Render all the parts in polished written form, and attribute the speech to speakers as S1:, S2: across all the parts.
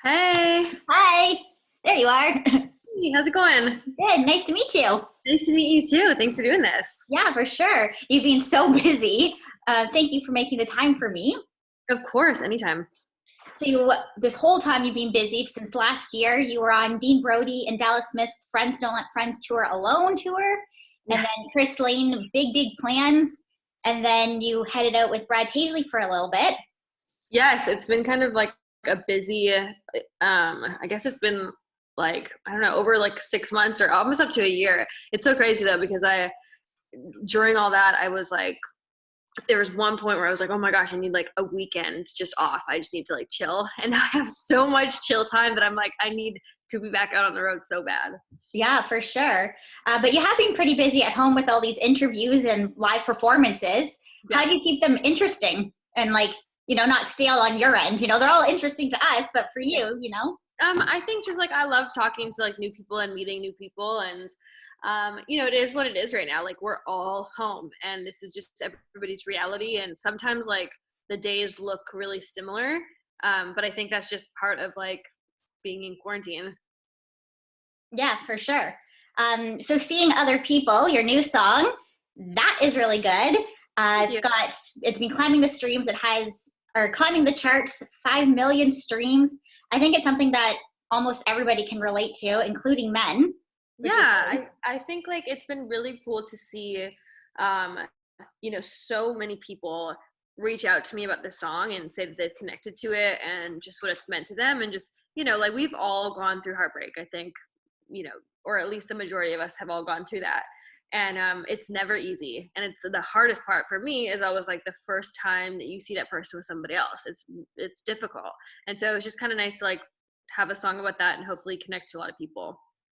S1: Hey,
S2: Hi, there you are.
S1: hey, how's it going?
S2: Good, nice to meet you.
S1: Nice to meet you too. Thanks for doing this.
S2: Yeah, for sure. You've been so busy. Thank you for making the time for me.
S1: Of course, anytime.
S2: So this whole time you've been busy since last year. You were on Dean Brody and Dallas Smith's Friends Don't Let Friends Tour Alone tour, and
S1: Yeah.
S2: then Chris Lane, Big Plans, and then you headed out with Brad Paisley for a little bit.
S1: Yes, it's been kind of like a busy, I guess it's been like, I don't know, over like 6 months or almost up to a year. It's so crazy though, because during all that, I was like, there was one point where I was like, oh my gosh, I need like a weekend just off. I just need to like chill. And now I have so much chill time that I'm like, I need to be back out on the road so bad.
S2: Yeah, for sure. But you have been pretty busy at home with all these interviews and live performances.
S1: Yeah.
S2: How do you keep them interesting and not stale on your end? They're all interesting to us, but for you.
S1: I think just like I love talking to like new people and meeting new people, and it is what it is right now. Like we're all home and this is just everybody's reality, and sometimes like the days look really similar. But I think that's just part of like being in quarantine.
S2: Yeah, for sure. So seeing other people, your new song, that is really good.
S1: Thank you.
S2: It's been climbing the streams. It has or climbing the charts, 5 million streams. I think it's something that almost everybody can relate to, including men, which is
S1: Yeah,
S2: great.
S1: I think like it's been really cool to see, um, so many people reach out to me about this song and say that they've connected to it and just what it's meant to them. And just, like we've all gone through heartbreak, I think, or at least the majority of us have all gone through that. And it's never easy. And it's the hardest part for me is always like the first time that you see that person with somebody else. It's difficult. And so it's just kind of nice to like have a song about that and hopefully connect to a lot of people.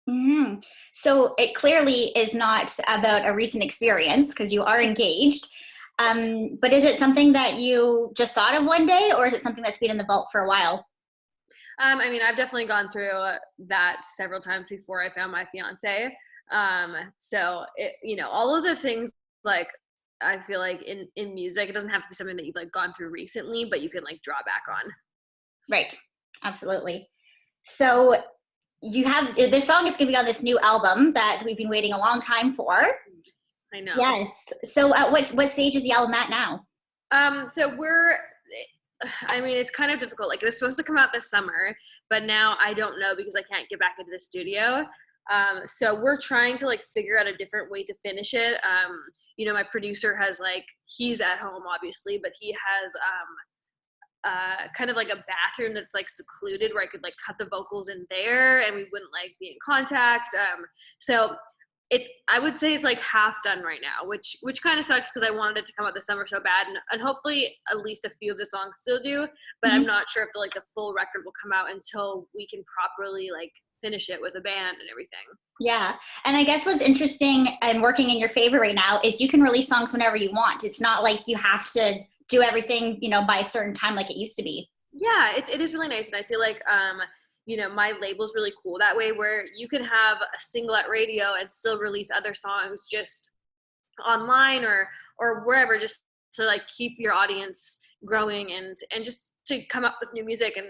S2: Hmm. So it clearly is not about a recent experience because you are engaged. But is it something that you just thought of one day, or is it something that's been in the vault for a while?
S1: I mean, I've definitely gone through that several times before I found my fiance. So all of the things like I feel like in music, it doesn't have to be something that you've like gone through recently, but you can like draw back on.
S2: Right. Absolutely. So you have this song is going to be on this new album that we've been waiting a long time for.
S1: I know.
S2: Yes. So what stage is the album at now?
S1: So I mean, it's kind of difficult. Like it was supposed to come out this summer, but now I don't know because I can't get back into the studio. So we're trying to like figure out a different way to finish it. My producer has like, he's at home obviously, but he has kind of like a bathroom that's like secluded where I could like cut the vocals in there and we wouldn't like be in contact. So I would say it's like half done right now, which kind of sucks because I wanted it to come out this summer so bad, and hopefully at least a few of the songs still do, but I'm
S2: Mhm.
S1: not sure if the full record will come out until we can properly like finish it with a band and everything.
S2: Yeah. And I guess what's interesting and working in your favor right now is you can release songs whenever you want. It's not like you have to do everything, by a certain time like it used to be.
S1: Yeah, it is really nice, and I feel like my label's really cool that way, where you can have a single at radio and still release other songs just online or wherever, just to like keep your audience growing and just to come up with new music. And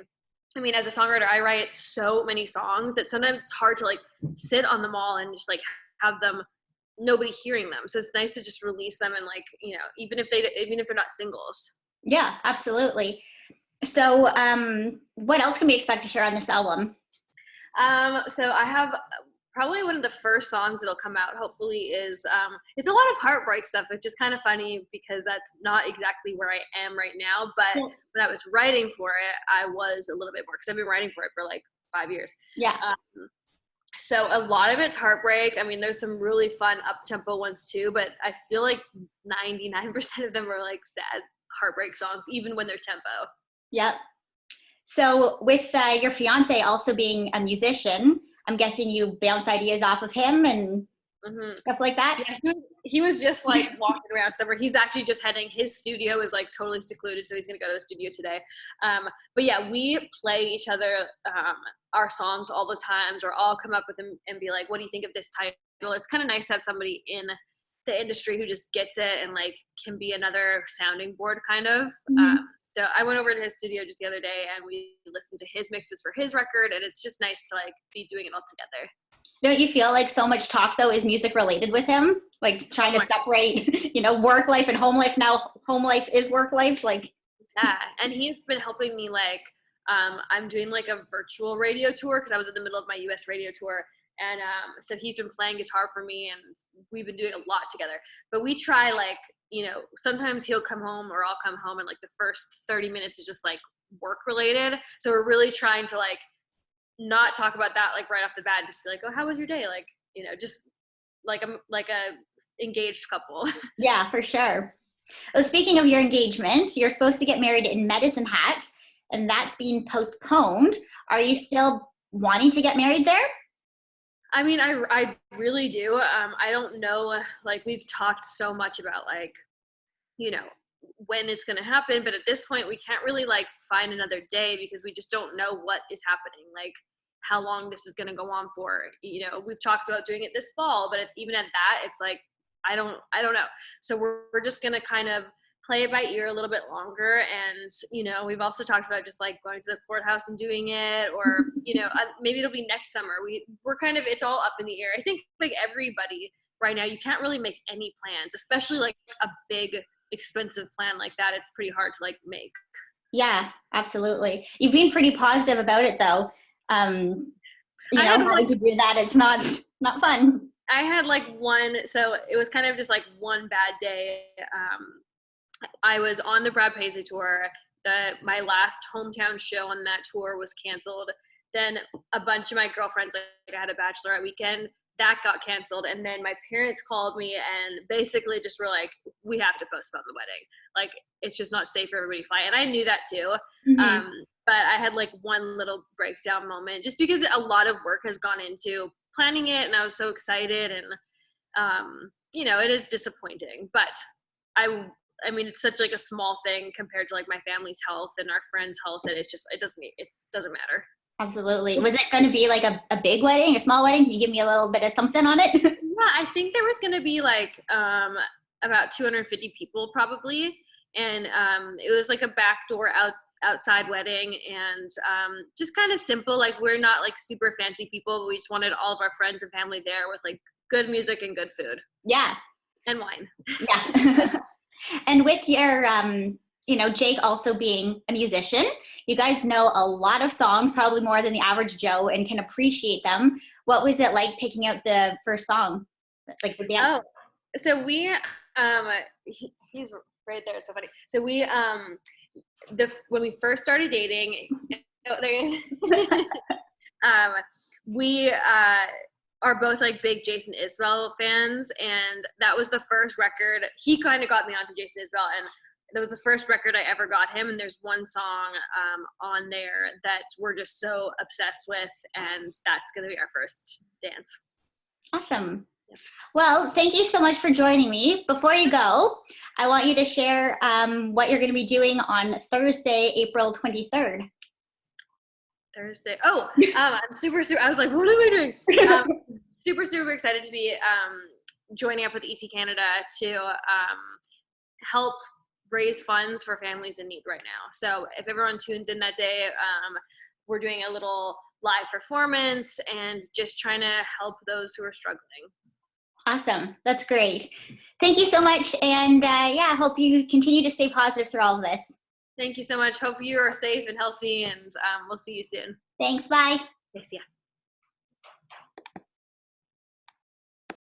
S1: I mean, as a songwriter, I write so many songs that sometimes it's hard to like sit on them all and just like have them nobody hearing them. So it's nice to just release them and like, even if they're not singles.
S2: Yeah, absolutely. So what else can we expect to hear on this album?
S1: So I have probably one of the first songs that'll come out hopefully is it's a lot of heartbreak stuff, which is kind of funny because that's not exactly where I am right now. But
S2: Well,
S1: when I was writing for it, I was a little bit more because I've been writing for it for like 5 years.
S2: yeah.
S1: So a lot of it's heartbreak. I mean, there's some really fun up tempo ones too, but I feel like 99% of them are like sad heartbreak songs, even when they're tempo.
S2: Yep. So with your fiance also being a musician, I'm guessing you bounce ideas off of him and
S1: Hmm.
S2: stuff like that.
S1: Yeah, he was just like walking around somewhere. He's actually just heading. His studio is like totally secluded, so he's gonna go to the studio today. But yeah, we play each other our songs all the times, or I'll come up with him and be like, "What do you think of this title?" It's kind of nice to have somebody in the industry who just gets it and like can be another sounding board kind of.
S2: Mhm.
S1: So I went over to his studio just the other day and we listened to his mixes for his record, and it's just nice to like be doing it all together.
S2: Don't you feel like so much talk though is music related with him? Like trying to separate, work life and home life. Now home life is work life. Like,
S1: Yeah, and he's been helping me like I'm doing like a virtual radio tour because I was in the middle of my US radio tour, and so he's been playing guitar for me and we've been doing a lot together. But we try like, sometimes he'll come home or I'll come home and like the first 30 minutes is just like work related. So we're really trying to like not talk about that like right off the bat, just be like, oh, how was your day? Like, just like I'm like a engaged couple.
S2: yeah, for sure. Well, speaking of your engagement, you're supposed to get married in Medicine Hat, and that's being postponed. Are you still wanting to get married there?
S1: I mean, I really do. I don't know, like we've talked so much about like, when it's going to happen, but at this point we can't really like find another day because we just don't know what is happening. Like how long this is going to go on for. We've talked about doing it this fall, but even at that, it's like, I don't know. So we're just going to kind of play it by ear a little bit longer. And, we've also talked about just like going to the courthouse and doing it, or, maybe it'll be next summer. We're kind of, it's all up in the air. I think like everybody right now, you can't really make any plans, especially like a big expensive plan like that. It's pretty hard to like make.
S2: Yeah, absolutely. You've been pretty positive about it though. Having to do that, it's not fun.
S1: I had like so it was kind of just like one bad day. I was on the Brad Paisley tour. My last hometown show on that tour was canceled. Then a bunch of my girlfriends, like I had a bachelorette weekend, that got canceled. And then my parents called me and basically just were like, we have to postpone the wedding. Like, it's just not safe for everybody to fly. And I knew that too.
S2: Mm-hmm.
S1: But I had like one little breakdown moment just because a lot of work has gone into planning it. And I was so excited. And, it is disappointing. But I mean, it's such like a small thing compared to like my family's health and our friends' health that it doesn't matter.
S2: Absolutely. Was it going to be like a big wedding, a small wedding? Can you give me a little bit of something on it?
S1: Yeah, I think there was going to be like about 250 people probably. And it was like a backdoor outside wedding, and just kind of simple. Like we're not like super fancy people, but we just wanted all of our friends and family there with like good music and good food.
S2: Yeah.
S1: And wine.
S2: Yeah. And with your, Jake also being a musician, you guys know a lot of songs, probably more than the average Joe, and can appreciate them. What was it like picking out the first song, like the dance?
S1: Oh, so we, he's right there. It's so funny. So we, when we first started dating, we are both like big Jason Isbell fans, and that was the first record. He kind of got me onto Jason Isbell, and that was the first record I ever got him. And there's one song on there that we're just so obsessed with, and that's going to be our first dance.
S2: Awesome. Well, thank you so much for joining me. Before you go, I want you to share what you're going to be doing on Thursday, April 23rd.
S1: Thursday. Oh, I'm super. I was like, what am I doing? Super excited to be joining up with ET Canada to help raise funds for families in need right now. So if everyone tunes in that day, we're doing a little live performance and just trying to help those who are struggling.
S2: Awesome. That's great. Thank you so much. And I hope you continue to stay positive through all of this.
S1: Thank you so much. Hope you are safe and healthy, and we'll see you soon.
S2: Thanks. Bye.
S1: Thanks. Yeah.